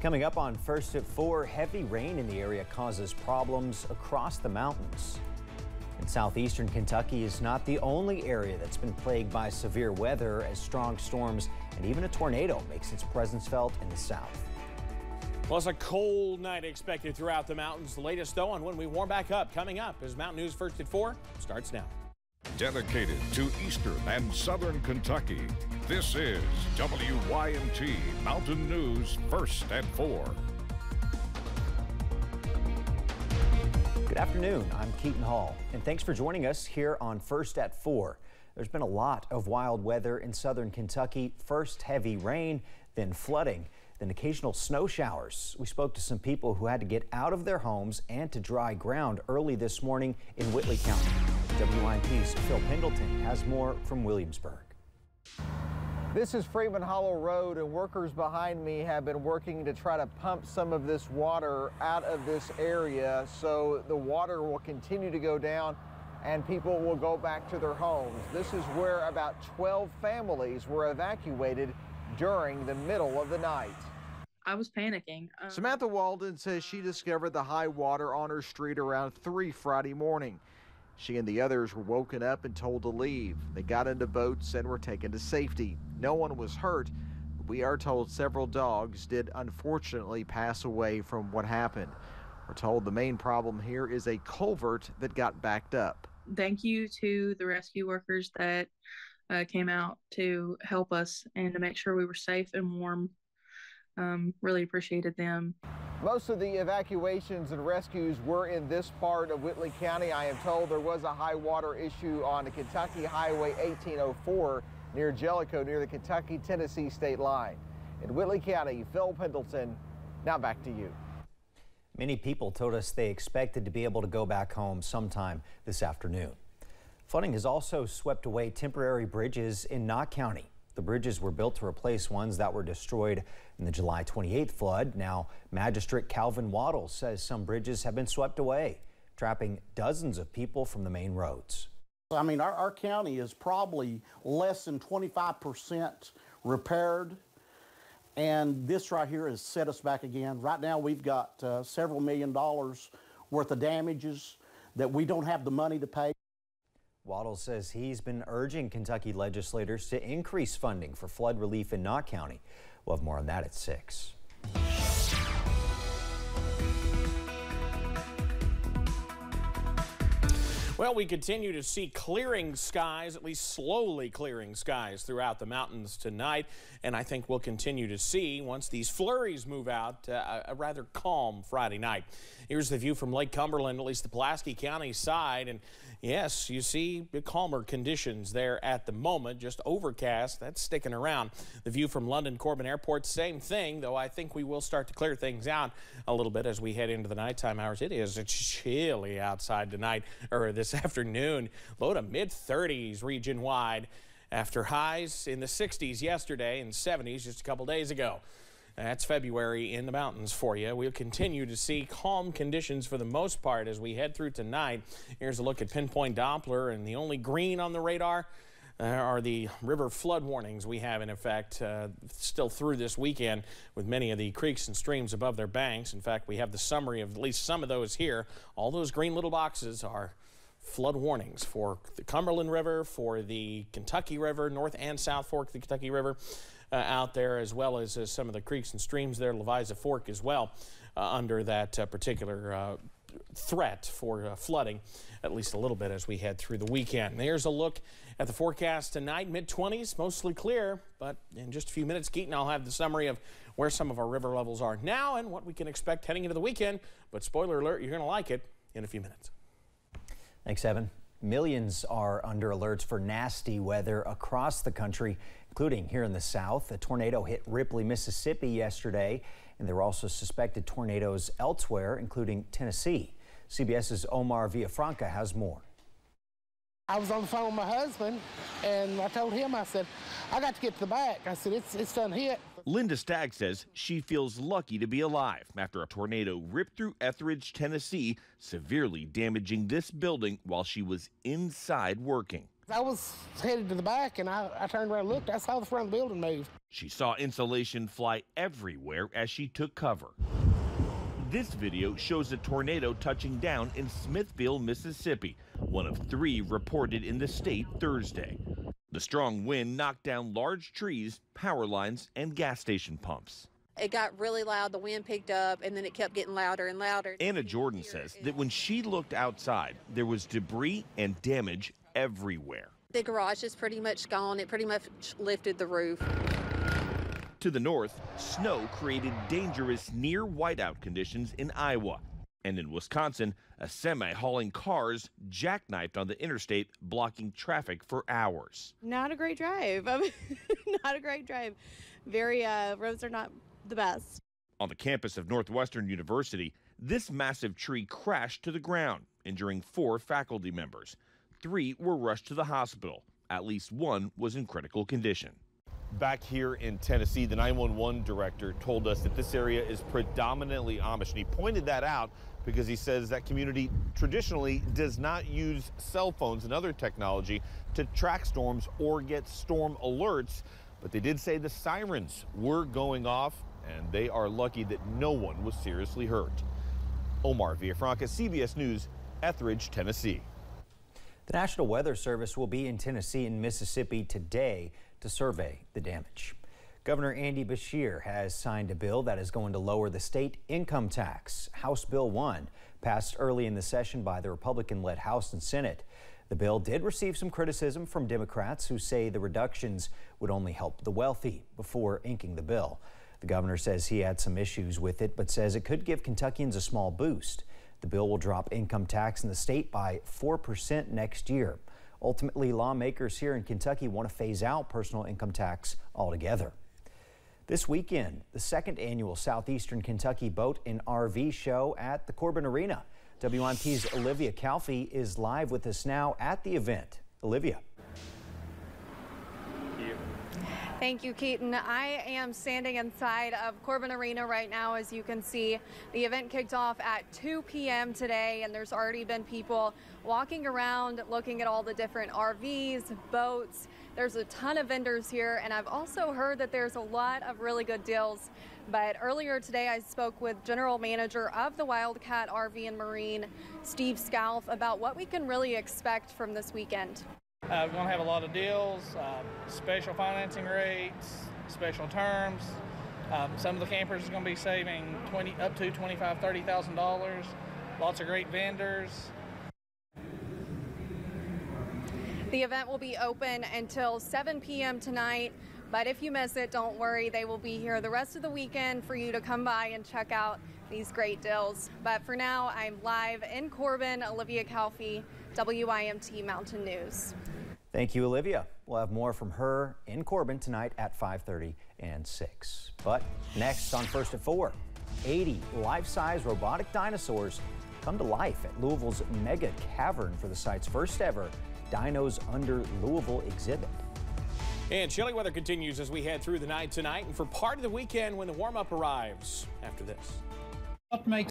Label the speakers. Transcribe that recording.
Speaker 1: Coming up on First at 4, heavy rain in the area causes problems across the mountains. And southeastern Kentucky is not the only area that's been plagued by severe weather as strong storms and even a tornado makes its presence felt in the south.
Speaker 2: Plus, a cold night expected throughout the mountains. The latest, though, on when we warm back up coming up as Mountain News First at 4 starts now.
Speaker 3: Dedicated to eastern and southern Kentucky, this is WYMT Mountain News First at 4.
Speaker 1: Good afternoon, I'm Keaton Hall, and thanks for joining us here on First at 4. There's been a lot of wild weather in southern Kentucky. First heavy rain, then flooding, then occasional snow showers. We spoke to some people who had to get out of their homes and to dry ground early this morning in Whitley County. WYMT's Phil Pendleton has more from Williamsburg.
Speaker 4: This is Freeman Hollow Road, and workers behind me have been working to try to pump some of this water out of this area so the water will continue to go down and people will go back to their homes. This is where about 12 families were evacuated during the middle of the night.
Speaker 5: I was panicking.
Speaker 4: Samantha Walden says she discovered the high water on her street around 3 Friday morning. She and the others were woken up and told to leave. They got into boats and were taken to safety. No one was hurt. We are told several dogs did unfortunately pass away from what happened. We're told the main problem here is a culvert that got backed up.
Speaker 5: Thank you to the rescue workers that came out to help us and to make sure we were safe and warm. Really appreciated them.
Speaker 4: Most of the evacuations and rescues were in this part of Whitley County. I am told there was a high water issue on the Kentucky Highway 1804 near Jellicoe, near the Kentucky-Tennessee state line. In Whitley County, Phil Pendleton, now back to you.
Speaker 1: Many people told us they expected to be able to go back home sometime this afternoon. Flooding has also swept away temporary bridges in Knott County. The bridges were built to replace ones that were destroyed in the July 28th flood. Now, Magistrate Calvin Waddles says some bridges have been swept away, trapping dozens of people from the main roads.
Speaker 6: I mean, our county is probably less than 25% repaired, and this right here has set us back again. Right now, we've got several $1 million worth of damages that we don't have the money to pay.
Speaker 1: Waddles says he's been urging Kentucky legislators to increase funding for flood relief in Knott County. We'll have more on that at 6.
Speaker 2: Well, we continue to see clearing skies, at least slowly clearing skies throughout the mountains tonight. And I think we'll continue to see, once these flurries move out, a rather calm Friday night. Here's the view from Lake Cumberland, at least the Pulaski County side. And yes, you see calmer conditions there at the moment, just overcast. That's sticking around. The view from London Corbin Airport, same thing, though I think we will start to clear things out a little bit as we head into the nighttime hours. It is chilly outside tonight, or this afternoon. Low to mid-30s region-wide after highs in the 60s yesterday and 70s just a couple days ago. That's February in the mountains for you. We'll continue to see calm conditions for the most part as we head through tonight. Here's a look at pinpoint Doppler, and the only green on the radar are the river flood warnings we have in effect still through this weekend with many of the creeks and streams above their banks. In fact, we have the summary of at least some of those here. All those green little boxes are flood warnings for the Cumberland River, for the Kentucky River, North and South Fork of the Kentucky River out there, as well as some of the creeks and streams there, Leviza Fork as well, under that particular threat for flooding, at least a little bit as we head through the weekend. There's a look at the forecast tonight, mid-20s, mostly clear, but in just a few minutes, Keaton, I'll have the summary of where some of our river levels are now and what we can expect heading into the weekend. But spoiler alert, you're going to like it in a few minutes.
Speaker 1: Thanks, Evan. Millions are under alerts for nasty weather across the country, including here in the south. A tornado hit Ripley, Mississippi yesterday, and there were also suspected tornadoes elsewhere, including Tennessee. CBS's Omar Villafranca has more.
Speaker 7: I was on the phone with my husband, and I told him, I said, I got to get to the back. I said, it's done hit.
Speaker 8: Linda Stagg says she feels lucky to be alive after a tornado ripped through Etheridge, Tennessee, severely damaging this building while she was inside working.
Speaker 7: I was headed to the back, and I turned around and looked. I saw the front of the building move.
Speaker 8: She saw insulation fly everywhere as she took cover. This video shows a tornado touching down in Smithville, Mississippi, one of 3 reported in the state Thursday. The strong wind knocked down large trees, power lines, and gas station pumps.
Speaker 9: It got really loud, the wind picked up, and then it kept getting louder and louder.
Speaker 8: Anna Jordan says that when she looked outside, there was debris and damage everywhere.
Speaker 9: The garage is pretty much gone. It pretty much lifted the roof.
Speaker 8: To the north, snow created dangerous near whiteout conditions in Iowa. And in Wisconsin, a semi hauling cars jackknifed on the interstate, blocking traffic for hours.
Speaker 10: Not a great drive. Not a great drive. Roads are not the best.
Speaker 8: On the campus of Northwestern University, this massive tree crashed to the ground, injuring 4 faculty members. 3 were rushed to the hospital. At least 1 was in critical condition.
Speaker 11: Back here in Tennessee, the 911 director told us that this area is predominantly Amish, and he pointed that out because he says that community traditionally does not use cell phones and other technology to track storms or get storm alerts, but they did say the sirens were going off, and they are lucky that no one was seriously hurt. Omar Villafranca, CBS News, Etheridge, Tennessee.
Speaker 1: The National Weather Service will be in Tennessee and Mississippi today to survey the damage. Governor Andy Beshear has signed a bill that is going to lower the state income tax. House Bill 1 passed early in the session by the Republican-led House and Senate. The bill did receive some criticism from Democrats who say the reductions would only help the wealthy before inking the bill. The governor says he had some issues with it, but says it could give Kentuckians a small boost. The bill will drop income tax in the state by 4% next year. Ultimately, lawmakers here in Kentucky want to phase out personal income tax altogether. This weekend, the 2nd annual Southeastern Kentucky Boat and RV Show at the Corbin Arena. WYMT's Olivia Calfee is live with us now at the event. Olivia.
Speaker 10: Thank you, Keaton. I am standing inside of Corbin Arena right now. As you can see, the event kicked off at 2 p.m. today, and there's already been people walking around looking at all the different RVs, boats. There's a ton of vendors here, and I've also heard that there's a lot of really good deals. But earlier today, I spoke with General Manager of the Wildcat RV and Marine, Steve Scalf, about what we can really expect from this weekend.
Speaker 12: We're going to have a lot of deals, special financing rates, special terms. Some of the campers are going to be saving up to $25,000, $30,000. Lots of great vendors.
Speaker 10: The event will be open until 7 p.m. tonight, but if you miss it, don't worry. They will be here the rest of the weekend for you to come by and check out these great deals. But for now, I'm live in Corbin. Olivia Calfee, WYMT Mountain News.
Speaker 1: Thank you, Olivia. We'll have more from her in Corbin tonight at 5:30 and 6. But next on First at 4, 80 life-size robotic dinosaurs come to life at Louisville's Mega Cavern for the site's first ever Dinos Under Louisville exhibit.
Speaker 2: And chilly weather continues as we head through the night tonight and for part of the weekend when the warm-up arrives after this.
Speaker 13: What makes